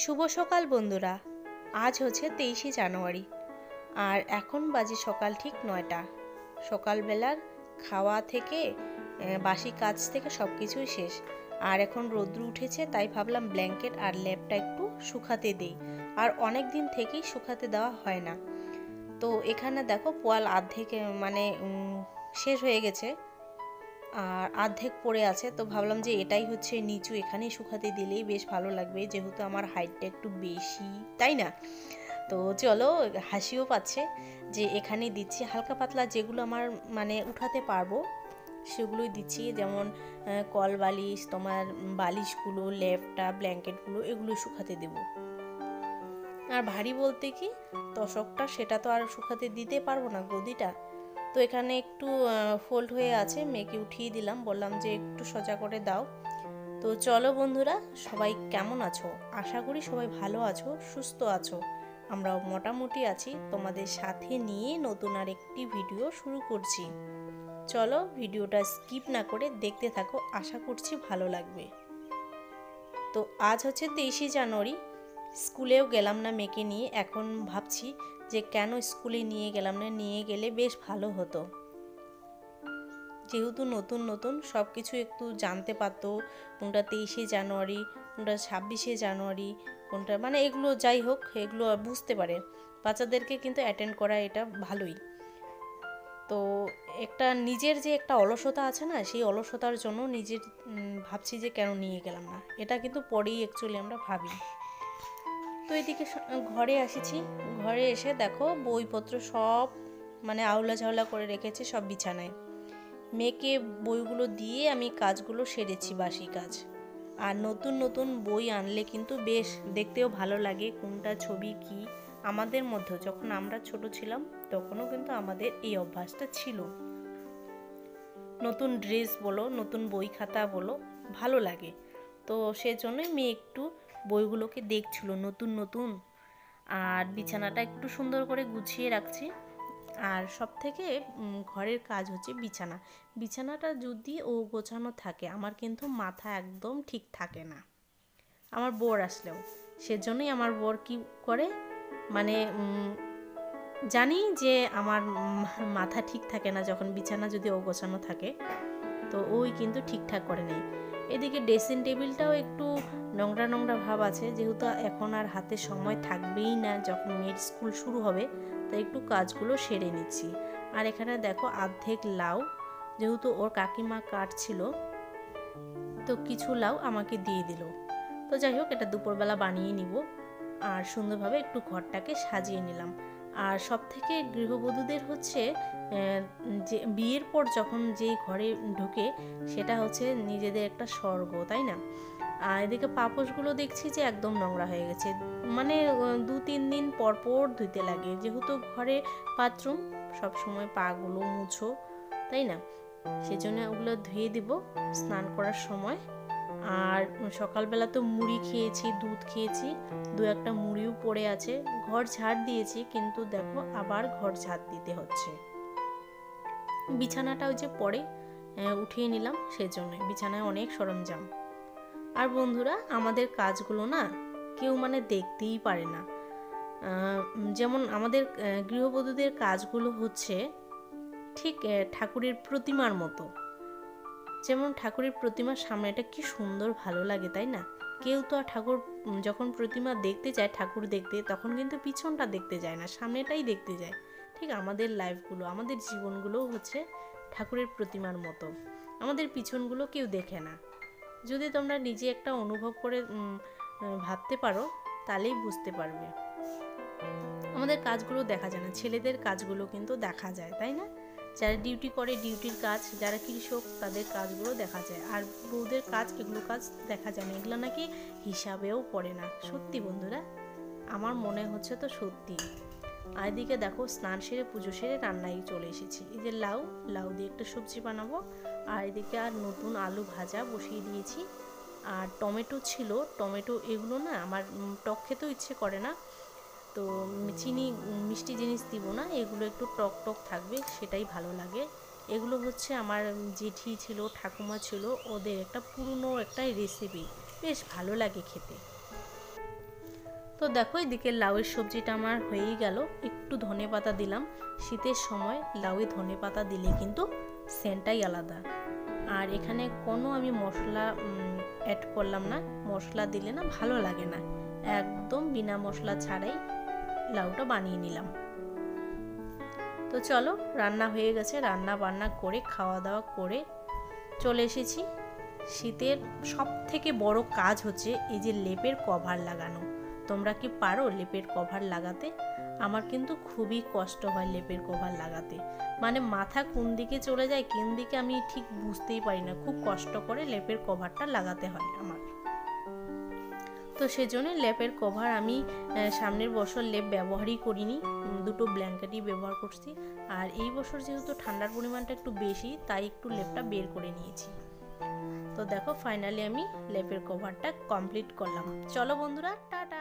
শুভ সকাল বন্ধুরা। আজ হচ্ছে 23শে জানুয়ারি আর এখন বাজে সকাল ঠিক 9টা। সকালবেলার খাওয়া থেকে বাসি কাজ থেকে সব কিছুই শেষ। আর এখন রোদ্র উঠেছে, তাই ভাবলাম ব্ল্যাঙ্কেট আর ল্যাপটা একটু শুকাতে দেই। আর অনেক দিন থেকেই শুকাতে দেওয়া হয় না। তো এখানে দেখো পোয়াল আর্ধেক শেষ হয়ে গেছে আর অর্ধেক পড়ে আছে। তো ভাবলাম যে এটাই হচ্ছে নিচু, এখানেই শুকাতে দিলেই বেশ ভালো লাগবে, যেহেতু আমার হাইটটা একটু বেশি, তাই না? তো চলো, হাসিও পাচ্ছে যে এখানেই দিচ্ছি। হালকা পাতলা যেগুলো আমার উঠাতে পারবো সেগুলোই দিচ্ছি, যেমন কল বালিশ, তোমার বালিশগুলো, লেপটা, ব্ল্যাঙ্কেটগুলো, এগুলো শুকাতে দেব। আর ভারী বলতে কি তোশকটা, সেটা তো আর শুকাতে দিতে পারবো না, গদিটা। তো এখানে একটু ফোল্ড হয়ে আছে, মেয়েকে উঠিয়ে দিলাম, বললাম যে একটু সোজা করে দাও। তো চলো বন্ধুরা, সবাই কেমন আছো? আশা করি সবাই ভালো আছো, সুস্থ আছো। আমরাও মোটামুটি আছি। তোমাদের সাথে নিয়ে নতুন আর একটি ভিডিও শুরু করছি। চলো ভিডিওটা স্কিপ না করে দেখতে থাকো, আশা করছি ভালো লাগবে। তো আজ হচ্ছে 23শে জানুয়ারি। স্কুলেও গেলাম না মেয়েকে নিয়ে। এখন ভাবছি যে কেন স্কুলে নিয়ে গেলাম না, নিয়ে গেলে বেশ ভালো হতো, যেহেতু নতুন নতুন সব কিছু একটু জানতে পারতো। কোনটা 23শে জানুয়ারি, কোনটা 26শে জানুয়ারি, কোনটা এগুলো যাই হোক, এগুলো বুঝতে পারে। বাচ্চাদেরকে কিন্তু অ্যাটেন্ড করা এটা ভালোই। তো একটা নিজের যে একটা অলসতা আছে না, সেই অলসতার জন্য নিজের ভাবছি যে কেন নিয়ে গেলাম না। এটা কিন্তু পরেই অ্যাকচুয়ালি আমরা ভাবি। তো এদিকে ঘরে আসিছি। ঘরে এসে দেখো বইপত্র সব আউলা ঝাউলা করে রেখেছে সব বিছানায়। মেয়েকে বইগুলো দিয়ে আমি কাজগুলো সেরেছি, বাসি কাজ। আর নতুন নতুন বই আনলে কিন্তু বেশ দেখতেও ভালো লাগে, কোনটা ছবি কি। আমাদের মধ্যে যখন আমরা ছোট ছিলাম তখনও কিন্তু আমাদের এই অভ্যাসটা ছিল। নতুন ড্রেস বলো, নতুন বই খাতা বলো, ভালো লাগে। তো সেজন্যই মেয়ে একটু বইগুলোকে দেখছিল নতুন নতুন। আর বিছানাটা একটু সুন্দর করে গুছিয়ে রাখছি। আর সব থেকে ঘরের কাজ হচ্ছে বিছানা। বিছানাটা যদি গোছানো থাকে, আমার কিন্তু মাথা একদম ঠিক থাকে না, আমার বর আসলেও। সেজন্যই আমার বর কি করে, মানে জানি যে আমার মাথা ঠিক থাকে না যখন বিছানা যদি গোছানো থাকে, তো ওই কিন্তু ঠিকঠাক করে নেই। এদিকে ড্রেসিং টেবিলটাও একটু নোংরা নোংরা ভাব আছে, যেহেতু এখন আর হাতে সময় থাকবেই না, যখন মেয়ের স্কুল শুরু হবে, তাই একটু কাজগুলো সেরে নিচ্ছি। আর এখানে দেখো অর্ধেক লাউ, যেহেতু ওর কাকিমা কাটছিল, তো কিছু লাউ আমাকে দিয়ে দিল। তো যাই হোক, এটা দুপুরবেলা বানিয়ে নিব। আর সুন্দরভাবে একটু ঘরটাকে সাজিয়ে নিলাম। আর সব থেকে গৃহবধূদের হচ্ছে যে বিয়ের পর যখন যে ঘরে ঢুকে, সেটা হচ্ছে নিজেদের একটা স্বর্গ, তাই না? আর এদিকে পাপোশগুলো দেখছি যে একদম নোংরা হয়ে গেছে, 2-3 দিন পর পর ধুতে লাগে, যেহেতু ঘরে বাথরুম, সবসময় পাগুলো মুছো, তাই না? সেজন্য ওগুলো ধুয়ে দিব স্নান করার সময়। আর সকালবেলা তো মুড়ি খেয়েছি, দুধ খেয়েছি, 2-1টা মুড়িও পড়ে আছে। ঘর ঝাড় দিয়েছি, কিন্তু দেখো আবার ঘর ঝাড় দিতে হচ্ছে। বিছানাটাও যে পরে উঠিয়ে নিলাম, সেজন্য বিছানায় অনেক সরঞ্জাম। আর বন্ধুরা, আমাদের কাজগুলো না কেউ দেখতেই পারে না। যেমন আমাদের গৃহবধূদের কাজগুলো হচ্ছে ঠিক ঠাকুরের প্রতিমার মতো। যেমন ঠাকুরের প্রতিমার সামনেটা কি সুন্দর ভালো লাগে, তাই না? কেউ তো আর ঠাকুর যখন প্রতিমা দেখতে যায়, ঠাকুর দেখতে, তখন কিন্তু পিছনটা দেখতে যায় না, সামনেটাই দেখতে যায়। ঠিক আমাদের লাইফগুলো, আমাদের জীবনগুলোও হচ্ছে ঠাকুরের প্রতিমার মতো। আমাদের পিছনগুলো কেউ দেখে না। যদি তোমরা নিজে একটা অনুভব করে ভাবতে পারো, তাহলেই বুঝতে পারবে। আমাদের কাজগুলো দেখা যায় না, ছেলেদের কাজগুলো কিন্তু দেখা যায়, তাই না? যারা ডিউটি করে ডিউটির কাজ, যারা কৃষক তাদের কাজগুলো দেখা যায়। আর বউদের কাজ, এগুলো কাজ দেখা যায় না, এগুলো নাকি হিসাবেও পড়ে না। সত্যি বন্ধুরা, আমার মনে হচ্ছে তো সত্যি। আর এদিকে দেখো স্নান সেরে পুজো সেরে রান্নায় চলে এসেছি। এই যে লাউ দিয়ে একটা সবজি বানাবো। আর এদিকে আর নতুন আলু ভাজা বসিয়ে দিয়েছি। আর টমেটো ছিল, টমেটো এগুলো না আমার টক খেতেও ইচ্ছে করে না, তো চিনি মিষ্টি জিনিস দিব না, এগুলো একটু টক টক থাকবে, সেটাই ভালো লাগে। এগুলো হচ্ছে আমার জেঠি ছিল, ঠাকুমা ছিল, ওদের একটা পুরনো একটা রেসিপি, বেশ ভালো লাগে খেতে। তো দেখো এদিকে লাউয়ের সবজিটা আমার হয়েই গেল। একটু ধনেপাতা দিলাম, শীতের সময় লাউয়ে ধনেপাতা দিলে কিন্তু সেন্টটাই আলাদা। আর এখানে কোনো আমি মশলা অ্যাড করলাম না, মশলা দিলে না ভালো লাগে না, একদম বিনা মশলা ছাড়াই লাউটা বানিয়ে নিলাম। তো চলো রান্না হয়ে গেছে, রান্না বান্না করে খাওয়া দাওয়া করে চলে এসেছি। শীতের সব থেকে বড় কাজ হচ্ছে এই যে লেপের কভার লাগানো। তোমরা কি পারো লেপের কভার লাগাতে? আমার কিন্তু খুবই কষ্ট হয় লেপের কভার লাগাতে, মানে মাথা কোন দিকে চলে যায় কোন দিকে আমি ঠিক বুঝতেই পারি না, খুব কষ্ট করে লেপের কভারটা লাগাতে হয় আমার। তো সেজন্য লেপের কভার আমি সামনের বছর লেপ ব্যবহারই করিনি, দুটো ব্ল্যাঙ্কেটই ব্যবহার করছি। আর এই বছর যেহেতু ঠান্ডার পরিমাণটা একটু বেশি, তাই একটু লেপটা বের করে নিয়েছি। তো দেখো ফাইনালি আমি লেপের কভারটা কমপ্লিট করলাম। চলো বন্ধুরা, টাটা।